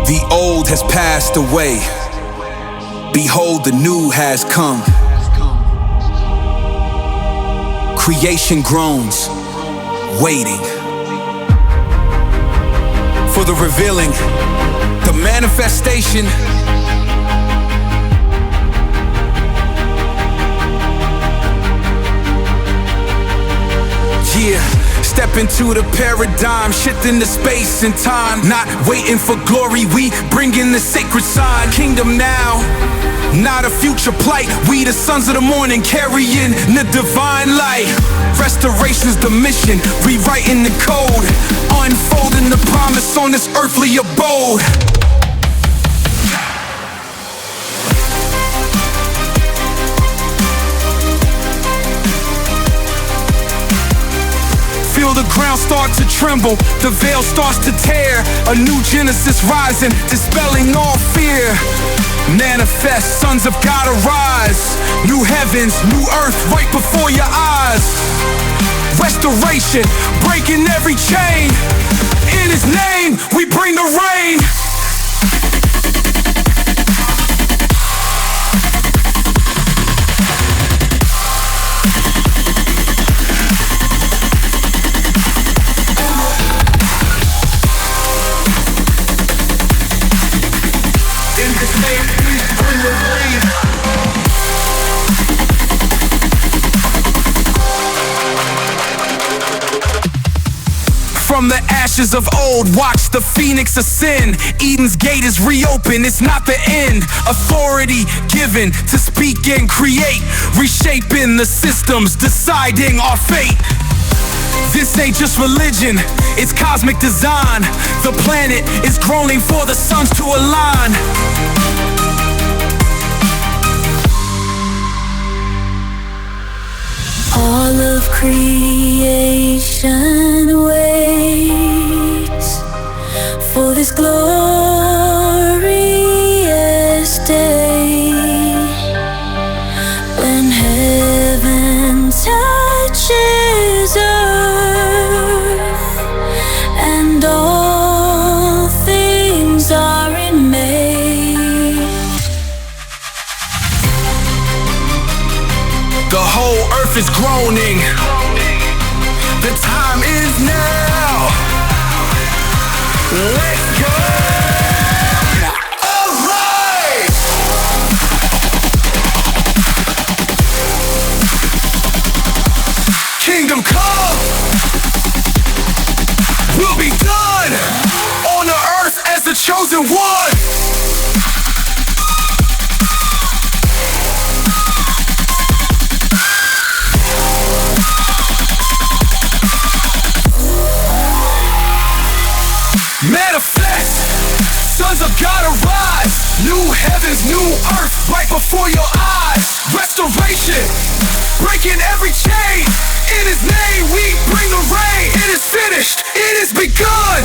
The old has passed away. Behold, the new has come. Creation groans, waiting for the revealing, the manifestation. Yeah, step into the paradigm, shifting the space and time. Not waiting for glory, we bring in the sacred sign. Kingdom now, not a future plight. We the sons of the morning, carrying the divine light. Restoration's the mission, rewriting the code, unfolding the promise on this earthly abode. Feel the ground start to tremble, the veil starts to tear. A new Genesis rising, dispelling all fear. Manifest, sons of God arise. New heavens, new earth right before your eyes. Restoration, breaking every chain. In His name, we bring the rain. From the ashes of old, watch the phoenix ascend. Eden's gate is reopened, it's not the end. Authority given to speak and create, reshaping the systems, deciding our fate. This ain't just religion, it's cosmic design. The planet is groaning for the suns to align. All of creation waits for this glorious day, when heaven touches earth and all things are in May. The whole earth is groaning. The time is now. Let's go. Alright. Kingdom come. Will be done on the earth as the chosen one. Manifest, sons of God arise. New heavens, new earth right before your eyes. Restoration, breaking every chain. In His name we bring the rain. It is finished, it is begun.